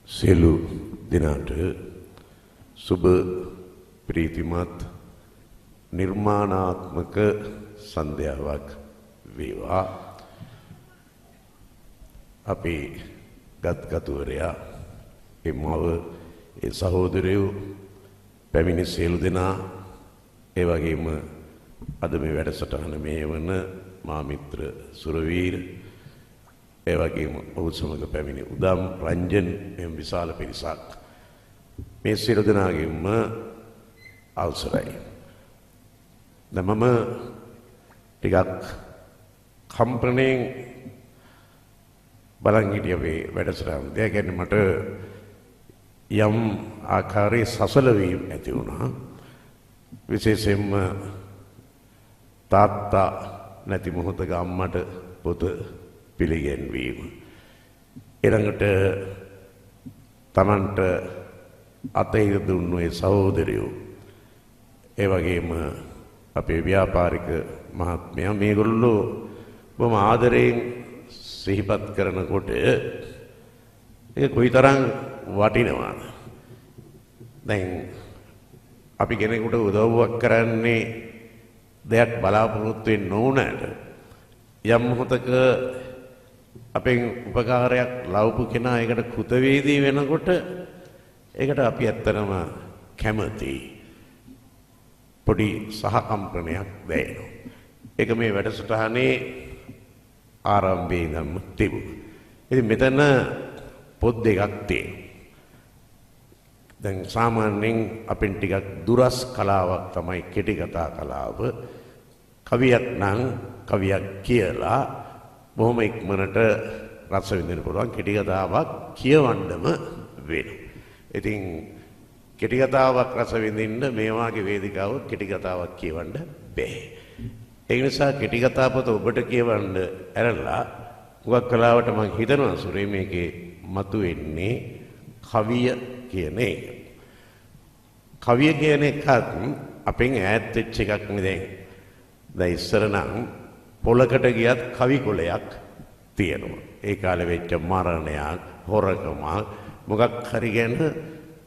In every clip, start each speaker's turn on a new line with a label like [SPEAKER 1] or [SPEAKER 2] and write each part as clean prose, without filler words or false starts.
[SPEAKER 1] සියලු දෙනාට සුබ ප්‍රීතිමත් නිර්මාණාත්මක සන්ධ්‍යාවක් වේවා. අපේ ගත්ගතුවරයා එමව ඒ සහෝදරයෝ පැමිණි සියලු දෙනා ඒ වගේම අද මේ වැඩසටහන මේවන මා මිත්‍ර සුරවීර ඒ වගේම ඔහු සමග පැමිණි උදම් රංජන් එම් විශාල පිරිසක් මේ සියලු දෙනාගෙන්ම අවසරයි. දැන් මම ටිකක් කම්පණයෙන් බලන් හිටියේ මේ වැඩසටහන. ඒ කියන්නේ මට යම් ආකාරයේ සසල වීම ඇති වුණා. විශේෂයෙන්ම තාත්තා නැති මොහොතක අම්මට පොත පිළිගැන්වීම. ඊළඟට තමන්ට අතේ දුන්නු ඒ සහෝදරයෝ ඒ වගේම අපේ ව්‍යාපාරික මහත්මයා මේගොල්ලෝ බොහොම ආදරයෙන් සිහිපත් කරනකොට ඒක කොයිතරම් වටිනවද? දැන් අපි කෙනෙකුට උදව්වක් කරන්නේ දෙයක් බලාපොරොත්තු වෙන්න ඕනෑට යම් මොහොතක අපෙන් උපකාරයක් ලැබපු කෙනා ඒකට කෘතවේදී වෙනකොට ඒකට අපි ඇත්තටම කැමතියි. පොඩි සහකම්පනයක් දැනෙනවා. ඒක මේ වැඩසටහනේ ආරම්භයේ ඉඳන්ම තිබුණා. ඉතින් මෙතන පොත් දෙකක් තියෙනවා. දැන් සාමාන්‍යයෙන් අපෙන් ටිකක් දුරස් කලාවක් තමයි කෙටි කතා කලාව. කවියක් නම් කවියක් කියලා බොහොම ඉක්මනට රස විඳින්න පුළුවන්. කෙටි කතාවක් කියවන්නම වෙනවා. ඉතින් කෙටි කතාවක් රස විඳින්න මේ වාගේ වේදිකාවක් කෙටි කතාවක් කියවන්න බෑ. ඒ නිසා කෙටි කතා පොත ඔබට කියවන්න ඇරලා හුඟක් කලාවට මම හිතනවා සුරේ මේකේ මතුවෙන්නේ කවිය කියන එක. කවිය කියන එකත් අපෙන් ඈත් වෙච්ච එකක් නෙවෙයි. දැන් ඉස්සර නම් පොලකට ගියත් කවි කොලයක් තියෙනවා. ඒ කාලේ වෙච්ච මරණයක්, හොරකමක් මොකක් හරි ගැන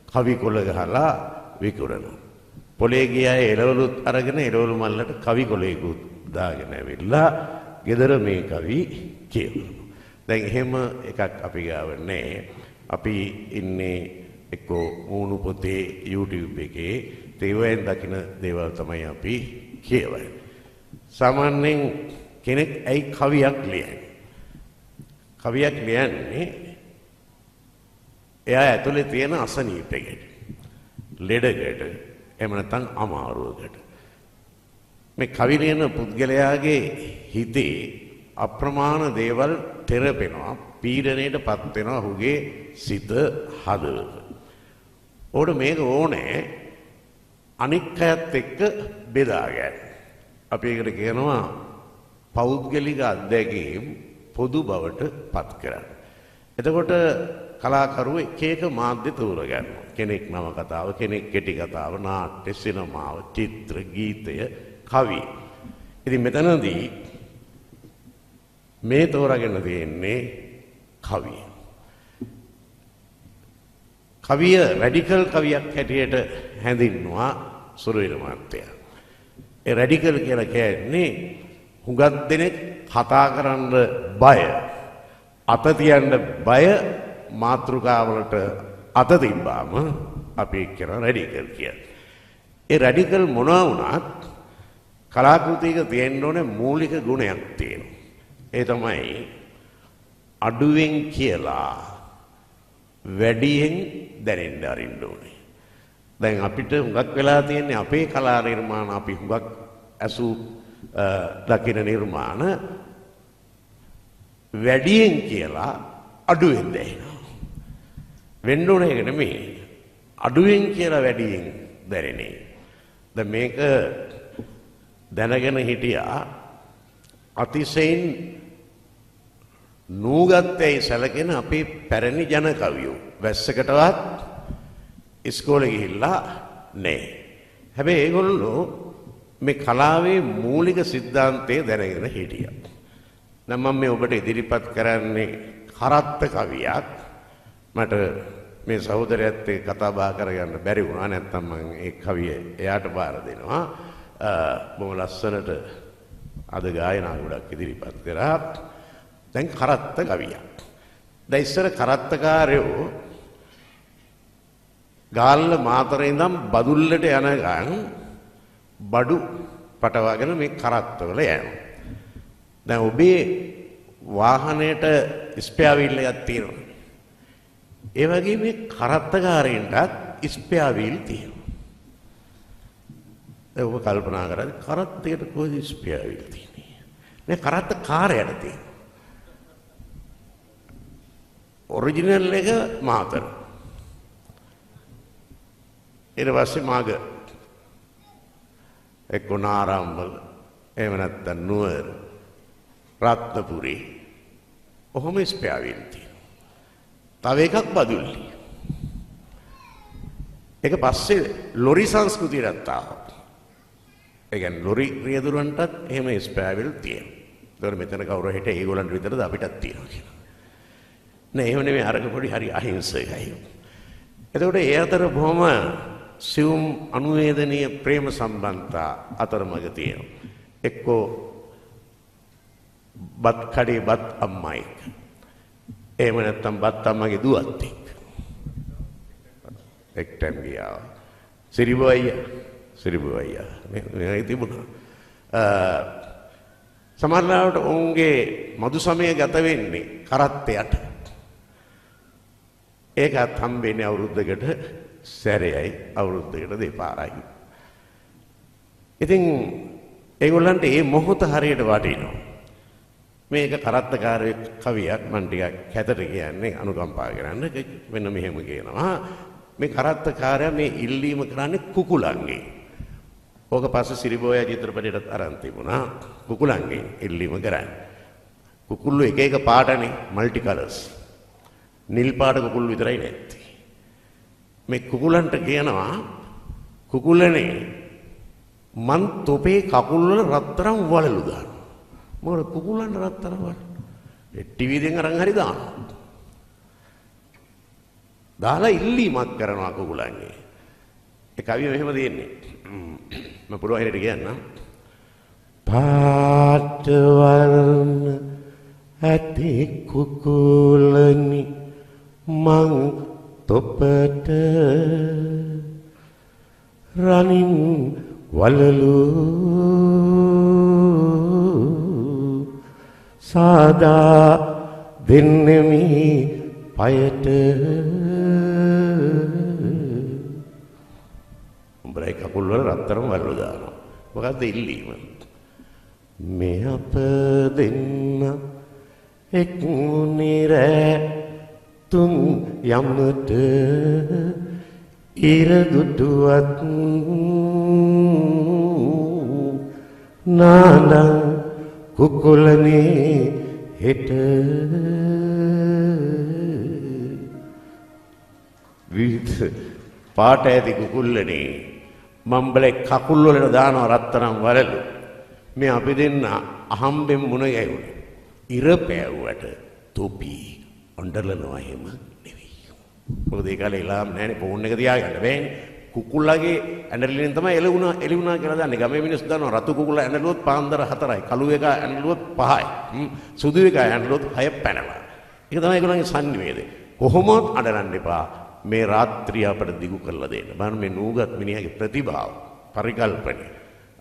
[SPEAKER 1] කවි කොල ගහලා විකුණනවා. පොලේ ගියා එළවලුත් අරගෙන එළවලු මල්ලට කවි කොලයකුත් දාගෙන ඇවිල්ලා ගෙදර මේ කවි කියවනවා. දැන් එහෙම එකක් අපි ගාව නැහැ. අපි ඉන්නේ එක්කෝ මූණු පොතේ YouTube එකේ තේවෙන් දකින දේවල් තමයි අපි කියවන්නේ. සාමාන්‍යයෙන් කෙනෙක් ඇයි කවියක් ලියන්නේ? කවියක් ලියන්නේ එයා ඇතුලේ තියෙන අසනීපයකට, ලෙඩකට, එහෙම නැත්නම් අමාරුවකට. මේ කවි ලියන පුද්ගලයාගේ හිතේ අප්‍රමාණ දේවල් තෙරපෙනවා, පීඩණයටපත් වෙනවා ඔහුගේ සිත හදවත. ඕකට මේක ඕනේ අනික් අයත් එක්ක බෙදා ගන්න. අපි ඒකට කියනවා පෞද්ගලික අත්දැකීම් පොදු බවට පත් කරන්න. එතකොට කලාකරුවෝ එක එක මාධ්‍ය තෝරගන්නවා. කෙනෙක් නව කතාව, කෙනෙක් කෙටි කතාව, නාට්‍ය, සිනමාව, චිත්‍ර, ගීතය, කවි. ඉතින් මෙතනදී මේ තෝරාගෙන තියෙන්නේ කවිය. කවිය රැඩිකල් කවියක් හැටියට හැඳින්වුවා සුරවීර මහත්තයා. ඒ රැඩිකල් කියලා කියන්නේ හුඟක් දෙනෙක් කතා කරන්න බය, අත තියන්න බය මාතෘකාවලට අත තිබ්බාම අපි කියන රැඩිකල් කියලා. ඒ රැඩිකල් මොනවා වුණත් කලාකෘතියක තියෙන්න ඕනේ මූලික ගුණයක් තියෙනවා. ඒ තමයි අඩුවෙන් කියලා වැඩියෙන් දැනෙන්න අරින්න ඕනේ. දැන් අපිට හුඟක් වෙලා තියෙන්නේ අපේ කලා නිර්මාණ අපි හුඟක් ඇසු දකින නිර්මාණ වැඩියෙන් කියලා අඩුවෙන් දැනෙනවා. වෙන්න ඕනේ ඒක නෙමෙයි. අඩුවෙන් කියලා වැඩියෙන් දැනෙන්නේ. දැන් මේක දැනගෙන හිටියා අතිශයින් නූගත්තේ සැලකෙන අපේ පැරණි ජන කවියෝ වැස්සකටවත් ඉස්කෝලේ ගිහිල්ලා නැහැ. හැබැයි ඒගොල්ලෝ මේ කලාවේ මූලික સિદ્ધාන්තය දැනගෙන හිටියා. දැන් මම මේ ඔබට ඉදිරිපත් කරන්නේ කරත්ත කවියක්. මට මේ සහෝදරයත් එක්ක කතා බහ කරගන්න බැරි වුණා. නැත්තම් මම ඒ කවිය එයාට බාර දෙනවා. බොහොම ලස්සනට අද ගායනා ගොඩක් ඉදිරිපත් කරා. දැන් කරත්ත කවියක්. දැන් ඉස්සර කරත්තකාරයෝ ගාල්ල මාතරේ ඉඳන් බදුල්ලට යනකම් බඩු පටවගෙන මේ කරත්තවල යනවා. දැන් ඔබේ වාහනයට ස්පෙයා වීල් එකක් තියෙනවා. ඒ වගේ මේ කරත්තකාරයින්ටත් ස්පෙයා වීල් තියෙනවා. දැන් ඔබ කල්පනා කරලා කරත්තයකට කොහොමද ස්පෙයා වීල් තියෙන්නේ? මේ කරත්තකාරයට තියෙනවා. ඔරිජිනල් එක මාතර. ඊට පස්සේ මාග එක්කෝනාරාම්වල එහෙම නැත්නම් නුවර රත්නපුරේ ඔහොම ස්පෙයා වීල් තියෙනවා. තව එකක් බදුල්ලි. ඒක පස්සේ ලොරි සංස්කෘතියට ආවා. ඒ කියන්නේ ලොරි රියදුරන්ටත් එහෙම ස්පෙයා වීල් තියෙනවා. ඒතකොට මෙතන කවුරු හිට ඒගොල්ලන්ට විතරද අපිටත් තියෙනවා කියලා. නෑ එහෙම නෙමෙයි අරක පොඩි හරි අහිංසකයි. එතකොට ඒ අතර බොහොම සියුම් අනුවේදනීය ප්‍රේම සම්බන්ධතා අතරමඟ තියෙනවා. එක්කෝ බත් කඩේ බත් අම්මයි. එහෙම නැත්නම් බත් අම්මගේ දුවත් එක්ක. එක්ටම් ගියා. සිරිබු අයියා මේ තිබුණා. සමහරවිට ඔවුන්ගේ මදු සමය ගත වෙන්නේ කරත්තයට. ඒකත් හම්බෙන්නේ අවුරුද්දකට සැරේයි අවුරුද්දකට දෙපාරයි. ඉතින් ඒගොල්ලන්ට මේ මොහොත හරියට වටිනවා. මේක කරත්තකාර කවියක් මම ටිකක් කැතට කියන්නේ අනුකම්පා කරන්න. මෙන්න මෙහෙම කියනවා. මේ කරත්තකාරයා මේ ඉල්ලීම කරන්නේ කුකුලන්ගේ. ඕක පස්සේ සිරිබෝයා චිත්‍රපටයටත් අරන් තිබුණා. කුකුලන්ගේ ඉල්ලීම කරන්නේ. කුකුල්ලෝ එක එක පාටනේ මල්ටි කලර්ස්. නිල් පාට කුකුල් විතරයි නැත්තේ. මේ කුකුලන්ට කියනවා කුකුලනේ මන් තොපේ කකුල් වල රත්තරන් වලලු දානවා. මොකද කුකුලන්ට රත්තරන් වල ටීවී දෙන් අරන් හරි දානවා. දාලා ඉල්ලීමක් කරනවා කුකුලන්ගේ. ඒ කවිය මෙහෙම දෙන්නේ. මම පුළුවන් හැටියට කියන්නම්. පාට වර්ණ ඇති කුකුලනි මං තොපට රනින් වලලු සාදා දෙන්නෙමි පයට උඹයි කකුල් වල රත්තරන් වලලු දානවා. මොකද්ද ඉල්ලීම? මේ අප දෙන්න එක් මුනිරෑ තුන් යමට ඉර දුටුවත් නාදං කුකුලනේ හෙට විවිධ පාට ඇති කුකුල්ලනේ මම්බලේ කකුල් වලට දානවා රත්තරන් වලලු. මේ අපි දෙන්න අහම්බෙන් මුණ ගැහුනේ. ඉර පෑවුවට තොපි අඬලනවා එහෙම නෙවෙයි. මොකද ඒ කාලේ එලාම් නැහැනේ ෆෝන් එක තියාගන්න බෑනේ. කුකුල්ලාගේ ඇඬලින් තමයි එළුණා කියලා දන්නේ. ගමේ මිනිස්සු දන්නවා රතු කුකුල්ලා ඇඬලුවොත් පාන්දර 4යි. කළු එක ඇඬලුවොත් 5යි. සුදු එක ඇඬලුවොත් 6 පැනලා. ඒක තමයි ඒගොල්ලන්ගේ සංනිවේදේ. කොහොමවත් අඬන්න එපා. මේ රාත්‍රිය අපට දිගු කරලා දෙන්න. බලන්න මේ නූගත් මිනිහාගේ ප්‍රතිභාව, පරිකල්පනය.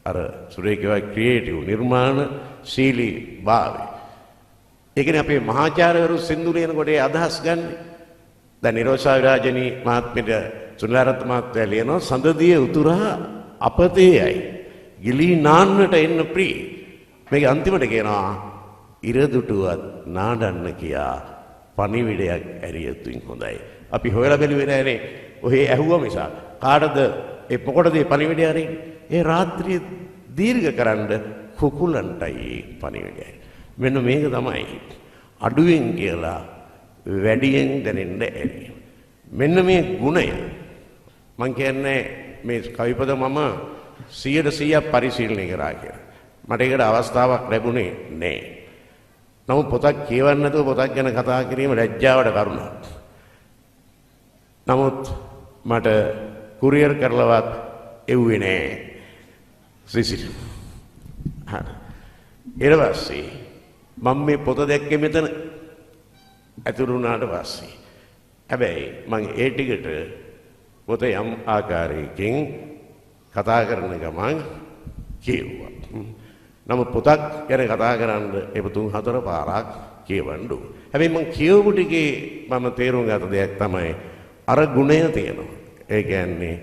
[SPEAKER 1] අර සුරේකේවා ක්‍රියේටිව් නිර්මාණශීලී භාවය. ඒ කියන්නේ අපේ මහාචාර්යවරු සින්දු ලියනකොට ඒ අදහස් ගන්න. දැන් නිරෝෂා විරාජනී මහත්මියට සුනිලාරත් මහත්මයා ලියනවා සඳදිය උතුරා අපතේයයි. ගිලී නාන්නට එන්න ප්‍රී. මේක අන්තිමට කියනවා ඉර දුටුවත් නාඩන්න කියා පණිවිඩයක් ඇරියතුන් හොඳයි. අපි හොයලා බැලුවේ නෑනේ. ඔහේ ඇහුවා මිසක් කාටද ඒ පොකොටද මේ පණිවිඩය අරින්නේ? ඒ රාත්‍රිය දීර්ඝ කරන්න කුකුලන්ටයි පණිවිඩයයි. මෙන්න මේක තමයි අඩුවෙන් කියලා වැඩියෙන් දැනෙන්න ඇති. මෙන්න මේ ගුණය මම කියන්නේ මේ කවිපද මම 100% පරිශීලනය කරා කියලා. මට ඒකට අවස්ථාවක් ලැබුණේ නෑ. නමුත් පොතක් කියවන්න නැතුව පොතක් ගැන කතා කිරීම ලැජ්ජාවට කරුණක්. නමුත් මට කුරියර් කරලවත් එව්වේ නෑ සිසිල්. හරි. ඊට පස්සේ මම මේ පොත දැක්කේ මෙතන ඇතුළු වුණාට පස්සේ. හැබැයි මම ඒ ටිකට පොත යම් ආකාරයකින් කතා කරන ගමන් කියුවා. නමුත් පොතක් ගැන කතා කරන්න ඒ 3-4 පාරක් කියවන්න ඕන. හැබැයි මම කියවපු ටිකේ මම තේරුම් ගත්ත දෙයක් තමයි අර ගුණය තියෙනවා. ඒ කියන්නේ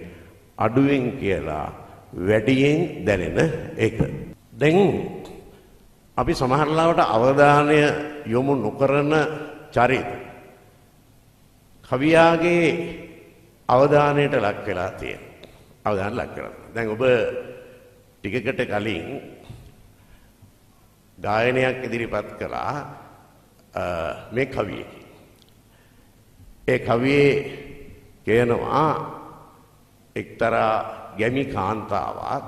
[SPEAKER 1] අඩුවෙන් කියලා වැඩියෙන් දැනෙන එක. දැන් අපි සමහර ලාවට අවධානය යොමු නොකරන චරිත කවියාගේ අවධානයට ලක් වෙලා තියෙනවා. අවධානය ලක් කරලා. දැන් ඔබ ටිකකට කලින් ගායනයක් ඉදිරිපත් කළා මේ කවියකින්. ඒ කවියේ කියනවා එක්තරා ගැමි කාන්තාවක්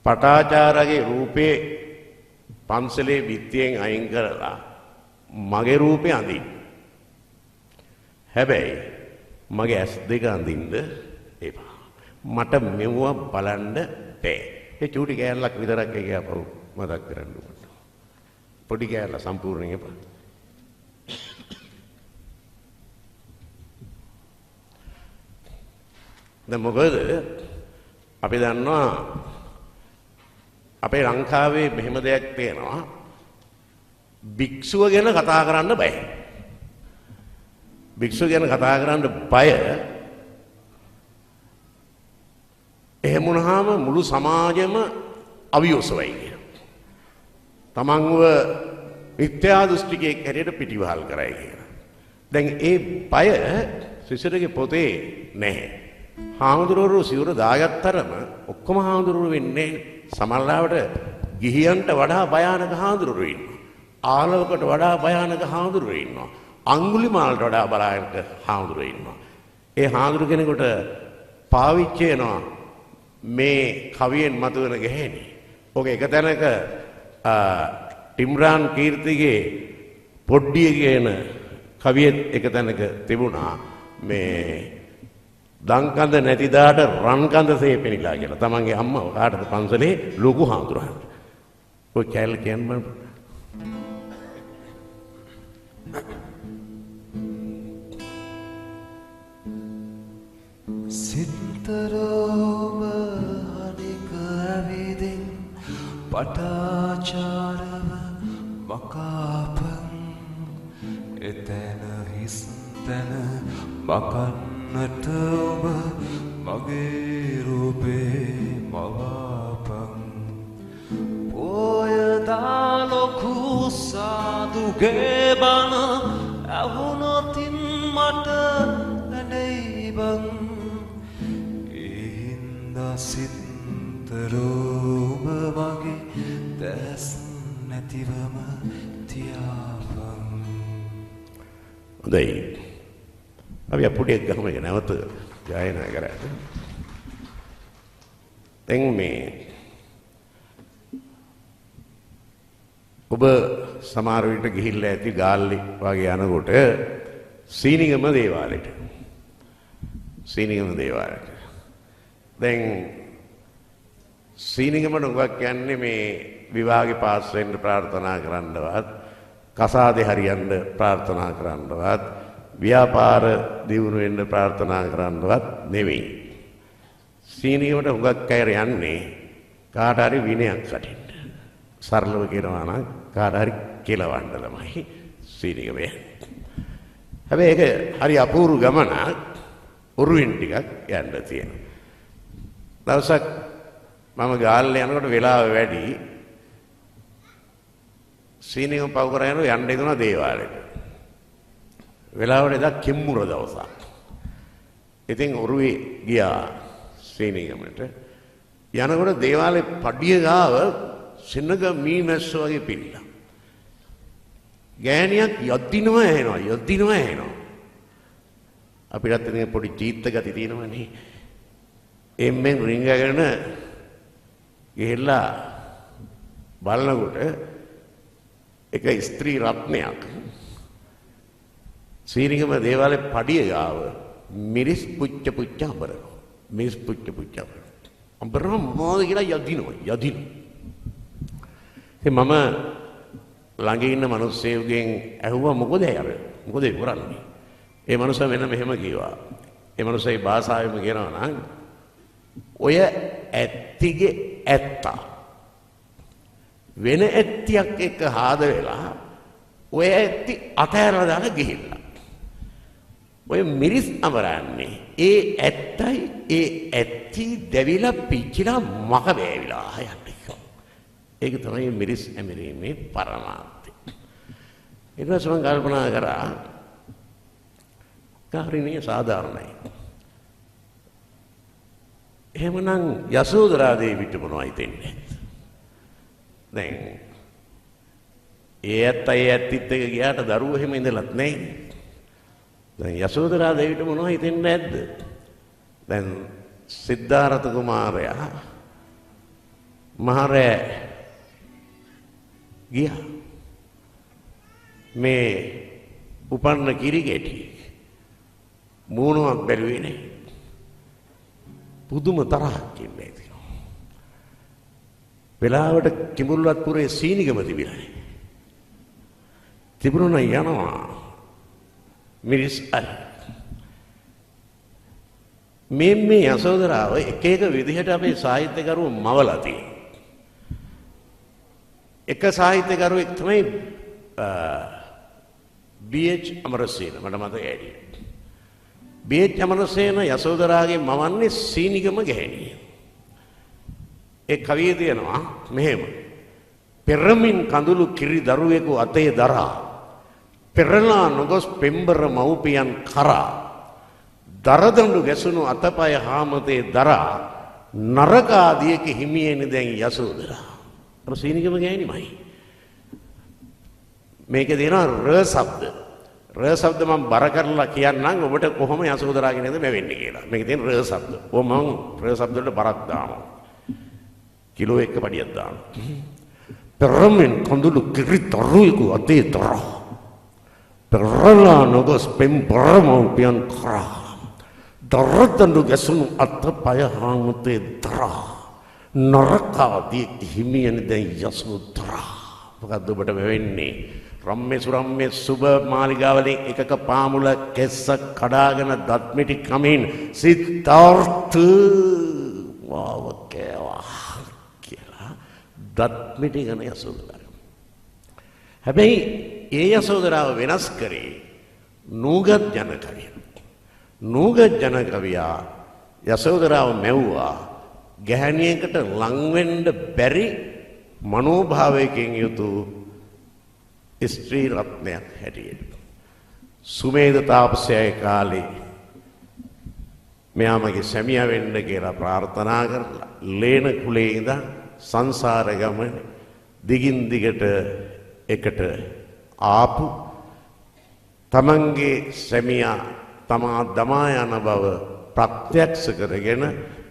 [SPEAKER 1] පටාචාරගේ රූපේ පන්සලේ බිත්තියෙන් අයින් කරලා මගේ රූපේ අඳින්න. හැබැයි මගේ ඇස් දෙක අඳින්න එපා. මට මෙව බලන්න බෑ. ඒ චූටි කෑල්ලක් විතරක් ඒක අපව මතක් කරන්න ඕන. පොඩි කෑල්ල සම්පූර්ණයෙන් එපා. දැන් මොකද අපි දන්නවා අපේ ලංකාවේ මෙහෙම දෙයක් තියෙනවා භික්ෂුව ගැන කතා කරන්න බෑ. භික්ෂුව ගැන කතා කරන්න බය. එහෙම වුණාම මුළු සමාජෙම අවියෝසවයි කියන. තමන්ව මිත්‍යා දෘෂ්ටිකයෙක් හැටියට පිටිවහල් කරයි කියන. දැන් ඒ බය සිසිරගේ පොතේ නැහැ. හාමුදුරුවෝ සිවුර දාගත්තරම ඔක්කොම හාමුදුරුවෝ වෙන්නේ සමල්ලාවට ගිහියන්ට වඩා භයානක හාමුදුරුවෝ ඉන්නවා. ආලවකට වඩා භයානක හාමුදුරුවෝ ඉන්නවා. අඟුලිමාලට වඩා භයානක හාමුදුරුවෝ ඉන්නවා. ඒ හාමුදුරු කෙනෙකුට පාවිච්චි වෙනවා මේ කවියෙන් මතුවෙන ගැහෙණි. ඔක එක තැනක ටිම්රාන් කීර්තිගේ පොඩ්ඩිය කියන කවියෙත් එක තැනක තිබුණා මේ දංකඳ නැතිදාට රන්කඳ සේපෙනිලා කියලා. තමන්ගේ අම්මව කාටද පන්සලේ ලොකු හාමුදුරුවන්ට. ඔය කැලේ කියන්නේ
[SPEAKER 2] සිතරෝම අනික ඇවිදින් පටාචාරව මකාපන් එතැන හිස් තැන මකන්නට ඔබ මගේ රූපේ මවාපන් පොයදා ලොකු සාදුගේ බණ ඇහුනොතින් මට ඇනෙයිබන් එහින්දා සිතරෝම වගේ දැස් නැතිවම තියාපන්.
[SPEAKER 1] හොඳයි. අපි අපුඩියක් ගහමු එක නැවත ගායනා කරාට. දැන් මේ ඔබ සමහර විට ගිහිල්ලා ඇති ගාල්ලි වගේ යනකොට සීනිගම දේවාලෙට. සීනිගම දේවාලෙට. දැන් සීනිගමට උගක් යන්නේ මේ විවාහේ පාස් වෙන්න ප්‍රාර්ථනා කරන්නවත් කසාදේ හරියන්න ප්‍රාර්ථනා කරන්නවත් ව්‍යාපාර දියුණු වෙන්න ප්‍රාර්ථනා කරන්නවත් නෙවෙයි. සීනියමට හුඟක් අය යන්නේ කාට හරි විනයක් කටින්න. සරලව කියනවා නම් කාට හරි කෙලවන්න ළමයි සීනියම යන්නේ. හැබැයි ඒක හරි අපූර්ව ගමනක්. උරුවෙන් ටිකක් යන්න තියෙනවා. දවසක් මම ගාල්ලේ යනකොට වෙලාව වැඩි. සීනියම පව කරගෙන යන්න ඉදුණා දේවාලෙට. වෙලාවට එදා කෙම්මුර දවසක්. ඉතින් ඔරුවේ ගියා සීනිගමට. යනකොට දේවාලේ පඩිය ගාව සින්නක මීමැස්ස වගේ පිළිලා. ගෑණියක් යද්දිනවා ඇහෙනවා. අපිටත් ඉතින් පොඩි චීත්ත ගති තියෙනවනේ. එම්මෙන් රිංගගෙන ගිහිල්ලා බලනකොට එක ස්ත්‍රී රත්නයක් සීනිගම දේවාලේ පඩිය ගාව මිරිස් පුච්ච පුච්ච අඹරනවා. මිරිස් පුච්ච පුච්ච අඹරනවා මොනවද කියලා යදිනවා. ඉතින් මම ළඟ ඉන්න මිනිස්සෙකුගෙන් ඇහුවා මොකද කරන්නේ? ඒ මනුස්සයා වෙන මෙහෙම කිව්වා. ඒ මනුස්සයාගේ භාෂාවෙම කියනවා නම් ඔය ඇත්තිගේ ඇත්තා වෙන ඇත්තියක් එක්ක හාද වෙලා ඔය ඇත්ති අතහැරලා දාලා ගිහිල්ලා. ඔය මිරිස් අමරන්නේ ඒ ඇත්තයි ඒ ඇත්ති දැවිලා පිච්චිලා මක බෑවිලා යන්නේ. ඒක තමයි මිරිස් ඇමරීමේ පරමාර්ථය. ඊට පස්සේ මම කල්පනා කරා කාරිනේ සාධාරණයි. එහෙමනම් යසෝදරා දේවිට මොනවයි දෙන්නේ? දැන් ඒ ඇත්තිත් එක ගියාට දරුවෝ එහෙම ඉඳලත් නැහැ. දැන් යසෝදරා දේවිට මොනවයි දෙන්නේ නැද්ද? දැන් සිද්ධාර්ථ කුමාරයා මහරෑ ගියා. මේ උපන්න කිරිගෙටි මූණක් බැලුවේ නැහැ. පුදුම තරහක් ඉන්නේ තියෙනවා. වෙලාවට කිඹුල්වත්පුරේ සීනිගම තිබිලානේ. තිබුණා යනවා මිරිස් අර. මේ යසෝදරාව එක එක විදිහට අපේ සාහිත්‍යකරුවෝ මවලා තියෙනවා. එක සාහිත්‍යකරුවෙක් තමයි බී.එච්. අමරසේන මට මතකයි. බී.එච්. අමරසේන යසෝදරාගේ මවන්නේ සීනිගම ගැහණිය. ඒ කවිය තියෙනවා මෙහෙම. පෙරමින් කඳුළු කිරි දරුවෙකු අතේ දරා පෙරලා නොගොස් පෙම්බර මව්පියන් කරා දරදඬු ගැසුණු අතපය හාමතේ දරා නරකාදියක හිමියේනි දැන් යසෝදරා. අර සීනිගම ගැහණිමයි. මේකේ දෙනවා ර શબ્ද. ර શબ્ද මම බර කරලා කියන්නම් ඔබට කොහොම යසෝදරාගේ නේද මෙවෙන්නේ කියලා. මේකේ තියෙන ර શબ્ද. ඔය මම ර શબ્ද වලට බරක් දානවා. කිලෝ 1 පඩියක් දානවා. පෙරමින් කඳුළු කිරි දරුවෙකු අතේ දරා පෙරලා නොගොස් පෙම්බර මව්පියන් කරා දරදඬු ගැසුණු අතපය හාමුතේ දරා නරකාදී හිමියනි දැන් යසෝදරා. මොකද්ද ඔබට වෙන්නේ? රම්මේ සුරම්මේ සුබ මාලිගාවලින් එකක පාමුල කෙස්ස කඩාගෙන දත් මිටි කමින් සිද්ධාර්ථ වාවකේවා කියලා දත් මිටි ගන යසෝදරා. හැබැයි ඒ යසෝදරාව වෙනස් කරේ නූගත් ජන කවිය. නූගත් ජන කවියා යසෝදරාව මෙව්වා ගැහණියකට ලං වෙන්න බැරි මනෝභාවයකින් යුතු ස්ත්‍රී රත්නයක් හැටියට. සුමේධ තාපසයාගේ කාලේ මෙයා මගේ සැමියා වෙන්න කියලා ප්‍රාර්ථනා කරලා ලේන කුලේ ඉඳන් සංසාර ගමන දිගින් දිගට එකට ආපු තමන්ගේ සැමියා තමා දමා යන බව ප්‍රත්‍යක්ෂ කරගෙන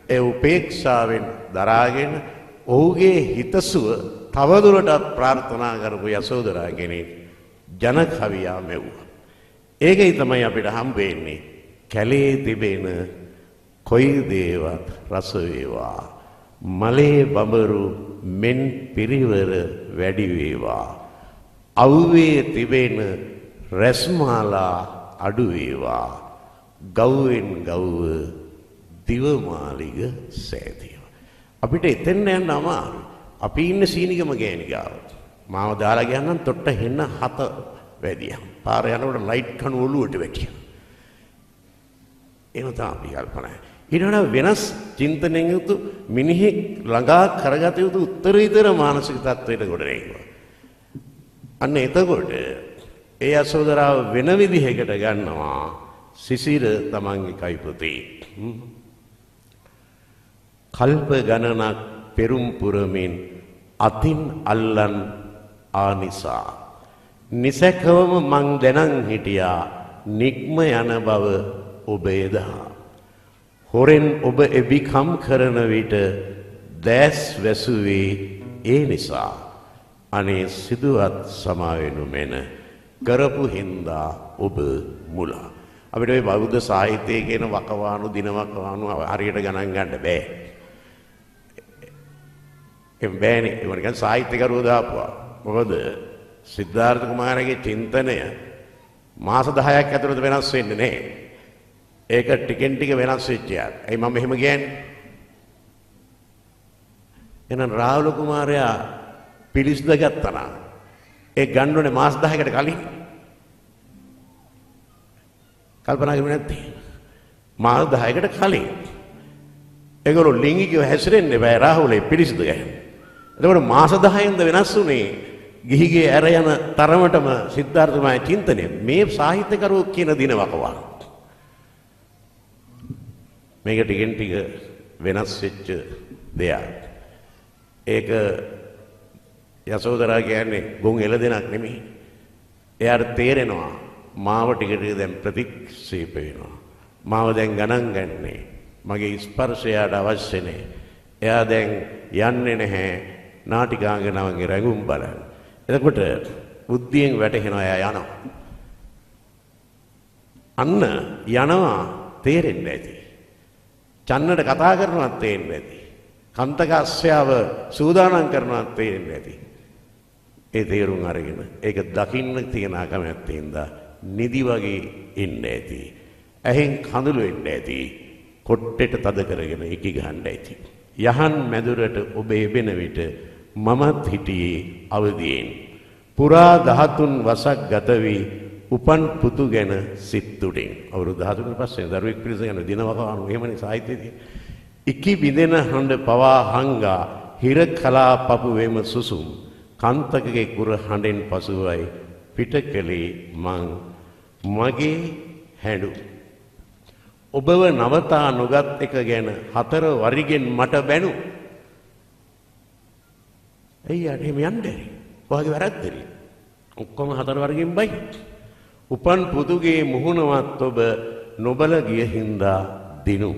[SPEAKER 1] ඒ උපේක්ෂාවෙන් දරාගෙන ඔහුගේ හිතසුව තවදුරටත් ප්‍රාර්ථනා කරපු යසෝදරා කෙනෙක් ජන කවියා මෙව්වා. ඒකයි තමයි අපිට හම්බ වෙන්නේ කැලේ තිබෙන කොයි දේවත් රස වේවා මලේ බඹරු මෙන් පිරිවර වැඩි වේවා අව්වේ තිබෙන රැස්මාලා අඩු වේවා ගව්වෙන් ගව්ව දිවමාලිග සෑදේවා. අපිට එතෙන් යන්න අමාරුයි. අපි ඉන්නේ සීනිගම ගෑණි ගාව. මාව දාලා ගියනම් තොට්ට හෙන්න 7 වැඩියා. පාර යනකොට ලයිට් කණු ඔළුවට වැටියා. එහෙම තමයි කල්පනා. ඊළඟ වෙනස් චින්තනයෙන් යුතු මිනිහෙක් ළඟා කරගත යුතු උත්තරීතර මානසික තත්වයකට ගොඩ නැගුවා. අන්න එතකොට ඒ යසෝදරාව වෙන විදිහකට ගන්නවා සිසිර තමන්ගේ කයිපතේ. කල්ප ගණනක් පෙරුම් පුරමින් අතින් අල්ලන් ආනිසා නිසකවම මං දැනන් හිටියා නික්ම යන බව ඔබ එදා හොරෙන් ඔබ එබිකම් කරන විට දැස් වැසුවේ ඒ නිසා අනේ සිදුවත් සමාවෙනු මෙන කරපු හින්දා ඔබ මුල. අපිට මේ බෞද්ධ සාහිත්‍යයේ කියන වකවානු දිනවකවානු හරියට ගණන් ගන්න බෑ. ඒ බෑනේ. ඒ වගේ සාහිත්‍යකරුවෝ දාපුවා. මොකද සිද්ධාර්ථ කුමාරගේ චින්තනය මාස 10ක් ඇතුළත වෙනස් වෙන්නේ නැහැ. ඒක ටිකෙන් ටික වෙනස් වෙච්ච යක්. ඒ මම එහෙම කියන්නේ. එහෙනම් රාහුල කුමාරයා පිළිස්ද ගත්තා නම් ඒ ගන්නෝනේ මාස 10කට කලින්. කල්පනා කරුවේ නැත්තේ. මාස 10කට කලින්. ඒගොල්ලෝ ලිංගිකව හැසිරෙන්නේ බෑ රාහුලේ පිළිස්ද ගහන. එතකොට මාස 10න්ද වෙනස් වුනේ ගිහිගේ ඇර යන තරමටම සිද්ධාර්ථමය චින්තනය. මේ සාහිත්‍යකරුවෝ කියන දිනවකවාන. මේක ටිකෙන් ටික වෙනස් වෙච්ච දෙයක්. ඒක යසෝදරා කියන්නේ ගොන් එළදෙනක් නෙමෙයි. එයාට තේරෙනවා මාව ටික ටික දැන් ප්‍රතික්ෂේප වෙනවා. මාව දැන් ගණන් ගන්නෑ. මගේ ස්පර්ශයට අවශ්‍ය නැහැ. එයා දැන් යන්නේ නැහැ නාටිකාංගනාවන්ගේ රැඟුම් බලන්න. එතකොට බුද්ධියෙන් වැටහෙනවා එයා යනවා. අන්න යනවා තේරෙන්නේ නැති. චන්නට කතා කරනවත් තේරෙන්නේ නැති. කන්තකස්සයාව සූදානම් කරනවත් තේරෙන්නේ නැති. ඒ තේරුම් අරගෙන ඒක දකින්න තියෙන අකමැත්තෙන්ද නිදි වගේ ඉන්නේ ඇති. ඇහෙන් කඳුළු වෙන්නේ ඇති. කොට්ටෙට තද කරගෙන ඉකි ගහන්න ඇති. යහන් මැදුරට ඔබ එබෙන විට මමත් හිටියේ අවදියෙන්. පුරා 13 වසක් ගත වී උපන් පුතු ගැන සිත්තුඩින්. අවුරුදු 13 පස්සේ දරුවෙක් පිරිස ගැන දිනවකවානු එහෙමනේ සාහිත්‍යයේදී. ඉකි බිඳෙන හඬ පවා හංගා හිර කලා පපු වෙම සුසුම් කන්තකගේ කුර හඬෙන් පසුවයි පිට කළේ මං මගේ හැඬු. ඔබව නවතා නොගත් එක ගැන 4 වරිගෙන් මට බැනු. අයියා එහෙම යන්නේ. ඔයාගේ වැරද්දද? ඔක්කොම 4 වරිගෙන් බයි. උපන් පුතුගේ මුහුණවත් ඔබ නොබල ගිය හින්දා දිනු.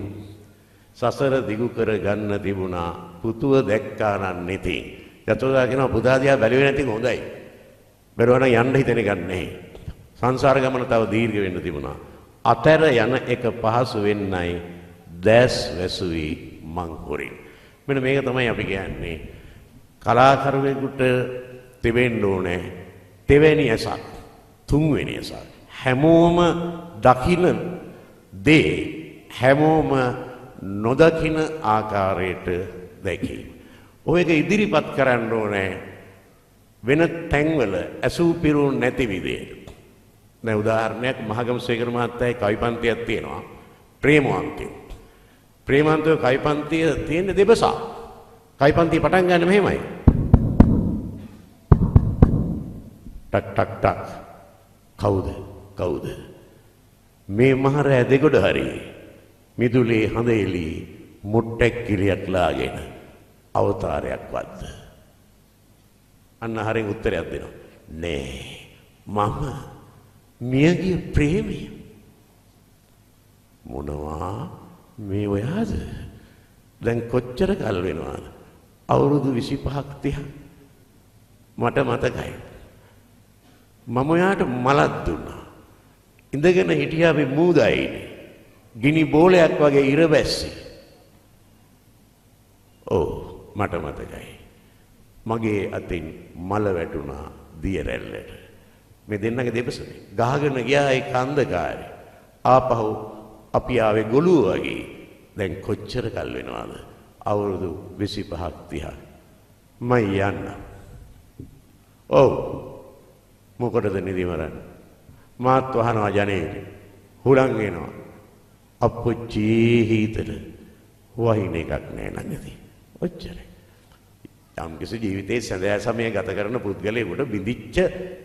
[SPEAKER 1] සසර දිගු කර ගන්න තිබුණා පුතුව දැක්කා නම් නෙතින්. යතෝදා කියනවා පුතා දිහා බැලුවේ නැති හොඳයි. බැලුවා නම් යන්න හිතෙන එකක් නැහැ. සංසාර ගමන තව දීර්ඝ වෙන්න තිබුණා. අතර යන එක පහසු වෙන්නයි දැස් වැසුවි මං හොරින්. මෙන්න මේක තමයි අපි කියන්නේ. කලාකරුවෙකුට තිබෙන්න ඕනේ තෙවැනි ඇසක්, තුන්වෙනි ඇසක්. හැමෝම දකින දේ හැමෝම නොදකින ආකාරයට දැකීම. ඔය එක ඉදිරිපත් කරන්න ඕනේ වෙන තැන්වල ඇසූ පිරූ නැති විදියට. දැන් උදාහරණයක් මහගමසේකර මහත්තයාගේ කවි පන්තියක් තියෙනවා. ප්‍රේමවන්තය. ප්‍රේමවන්තය කවි පන්තිය තියෙන දෙබසා. කවි පන්තිය පටන් ගන්න මෙහෙමයි. ටක් ටක් ටක්. කවුද? කවුද? මේ මහරෑ දෙගොඩ හරි මිදුලේ හඳ එලි මුට්ටක් කිරියක් ලාගෙන අවතාරයක් වද්ද. අන්න හරින් උත්තරයක් දෙනවා. නෑ මම මියගිය ප්‍රේමය. මොනවා මේ ඔයාද? දැන් කොච්චර කල් වෙනවද? අවුරුදු 25ක් 30ක්. මට මතකයි. මම ඔයාට මලක් දුන්නා. ඉඳගෙන හිටියා අපි මූදයිනේ. ගිනි බෝලයක් වගේ ඉර බැස්සේ. ඔව් මට මතකයි. මගේ අතින් මල වැටුණා දිය රැල්ලට. මේ දෙන්නගේ දෙපසනේ. ගහගෙන ගියා ඒ කන්දකාරේ. ආපහු අපි ආවේ ගොළුව වගේ. දැන් කොච්චර කල් වෙනවද? අවුරුදු 25ක් 30ක්. මම යන්න. ඔව්. මොකටද නිදි මරන්නේ? මාත් වහනවා ජනේලෙ. හුලං එනවා. අප්පුච්චි හිතට වහින එකක් නෑ ළඟදී. ඔච්චරයි. යම් කිසි ජීවිතයේ සැදෑ සමය ගත කරන පුද්ගලයෙකුට බිඳිච්ච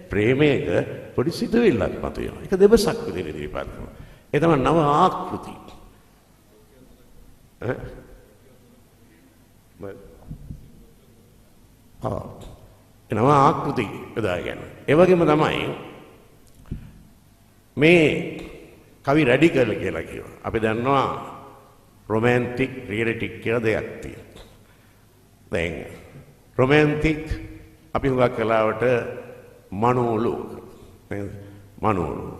[SPEAKER 1] ප්‍රේමයක පොඩි සිතුවිල්ලක් මතුවෙනවා. ඒක දෙබසක් විදිහට ඉදිරිපත් කරනවා. ඒ තමයි නව ආකෘති. නව ආකෘති යොදාගෙන. ඒ වගේම තමයි මේ කවි රැඩිකල් කියලා කියනවා. අපි දන්නවා රොමැන්ටික් රියලිටික් කියලා දෙයක් තියෙනවා. දැන් රොමැන්ටික් අපි හුඟක් කලාවට මනෝලෝක නේද? මනෝලෝක.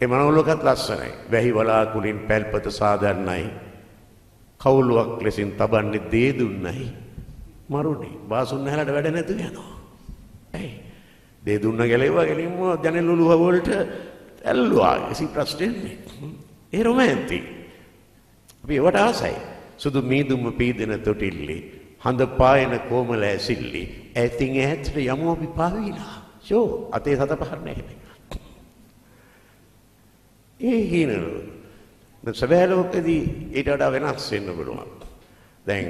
[SPEAKER 1] ඒ මනෝලෝකත් ලස්සනයි. වැහි වලාකුලින් පැල්පත සාදන්නයි. කවුලුවක් ලෙසින් තබන්නේ දේ දුන්නයි. මරුනේ. බාසුන් නැහැලට වැඩ නැතු යනවා. ඇයි? දේ දුන්න ගැලේවා ගැලින්ම ජනෙල් උළුව වලට ඇල්ලුවා. කිසි ප්‍රශ්නයක් නෑ. ඒ රොමැන්ටික්. අපි ඒවට ආසයි. සුදු මීදුම පීදෙන තොටිල්ලේ හඳ පායන කොමල ඇසිල්ලි ඇතින් ඈතට යමු අපි පාවිලා. ෂෝ අතේ සත පහර නැහැ. ඒ හිනලු. සබෑ ලෝකෙදී ඊට වඩා වෙනස් වෙන්න පුළුවන්. දැන්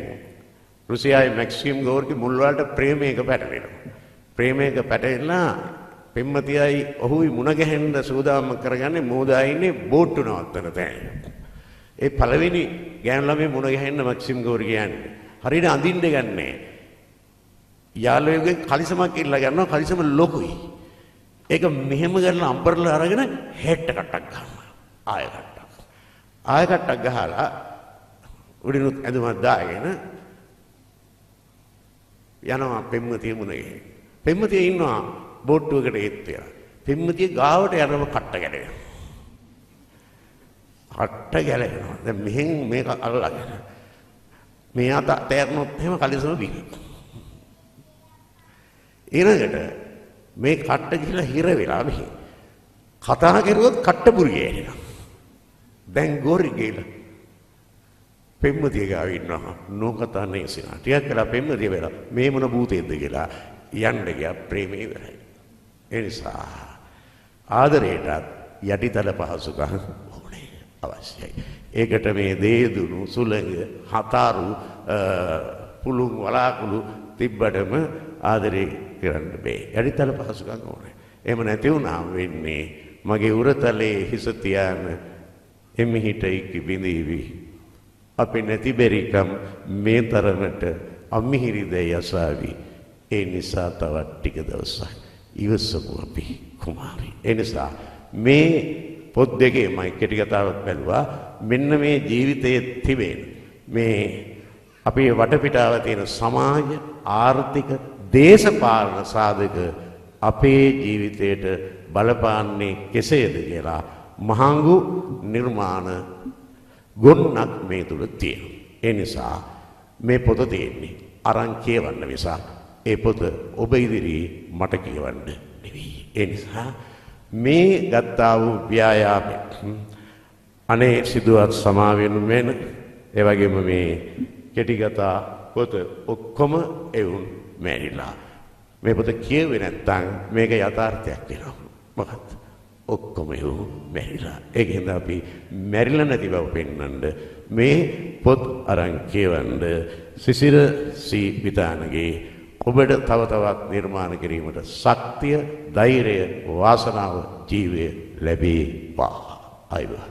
[SPEAKER 1] රුසියාවේ මැක්සිම් ගෝර්කි මුල් වලට ප්‍රේමයක පැටලෙනවා. ප්‍රේමයක පැටලෙලා පෙම්මතියයි ඔහුයි මුණ ගැහෙන්න සූදානම් කරගන්නේ මෝදා ඉන්නේ බෝට්ටු නවත්තන තැන. ඒ පළවෙනි ගෑනු ළමයි මුණ ගැහෙන්න මැක්සිම් ගෝර්කි කියන්නේ. හරියට අඳින්න ගන්නෑ. යාළුවෙකුගේ කලිසමක් ඉල්ලා ගන්නවා කලිසම ලොකුයි. ඒක මෙහෙම කරලා අම්බරලා අරගෙන හෙට් කට්ටක් ගන්නවා. ආය කට්ටක්. ආය කට්ටක් ගහලා උඩිනුත් ඇඳුමක් දාගෙන යනවා පෙම්මතිය මුණ ගැහෙන්න. පෙම්මතිය ඉන්නවා බෝට්ටුවකට ඒත් වෙලා. පෙම්මතිය ගාවට යනම කට්ට ගැලවෙනවා. කට්ට ගැලවෙනවා. දැන් මෙහෙන් මේක අල්ලගෙන මේ අත තේරනොත් එහෙම කලිසම බින. ඊළඟට මේ කට්ට ගිහලා හිර වෙලා මෙහි. කතා කරුවොත් කට්ට පුරිය එනවා. දැන් ගෝරි ගිහලා පෙම්මතිය ගාව ඉන්නවා. නෝකතා නේසිනා. ටිකක් වෙලා පෙම්මතිය වෙලා මේ මොන භූතේද්ද කියලා යන්න ගියා ප්‍රේමේ ඉවරයි. ඒ නිසා ආදරයටත් යටිතල පහසුකම් ඕනේ අවශ්‍යයි. ඒකට මේ දේදුණු සුළඟ හතාරු පුළුන් වලාකුළු තිබ්බටම ආදරේ කරන්න බෑ. යටිතල පහසුකම් ඕනේ. එහෙම නැති වුණාම වෙන්නේ මගේ උරතලේ හිස තියාන එමිහිටයි කිබිඳීවි. අපි නැති බැරිකම් මේ තරමට අමිහිරිද යසාවි. ඒ නිසා තවත් ටික දවසක් ඉවසමු අපි කුමාරි. ඒ නිසා මේ පොත් දෙකේ මම කෙටි කතාවක් බැලුවා. මෙන්න මේ ජීවිතයේ තිබෙන මේ අපේ වටපිටාව තියෙන සමාජ ආර්ථික දේශපාලන සාධක අපේ ජීවිතයට බලපාන්නේ කෙසේද කියලා මහඟු නිර්මාණ ගොන්නක් මේ තුල තියෙනවා. ඒ නිසා මේ පොත තියෙන්නේ අරන් කියවන්න නිසා ඒ පොත ඔබ ඉදිරියේ මට කියවන්න නෙවෙයි. ඒ නිසා මේ ගත්තා වූ ව්‍යායාමය අනේ සිදුවත් සමාවෙනු මෙන්න ඒ වගේම මේ කෙටි කතා පොත ඔක්කොම එවුන් මැරිලා. මේ පොත කියුවේ නැත්නම් මේක යථාර්ථයක් වෙනවා. මොකක්ද? ඔක්කොම එවුන් මැරිලා. ඒකෙන්ද අපි මැරිලා නැති බව පෙන්වන්න මේ පොත් අරන් කියවන්න සිසිර සී විතානගේ ඔබට තව තවත් නිර්මාණ කිරීමට ශක්තිය, ධෛර්යය, වාසනාව, ජීවය ලැබේවා. අයවා.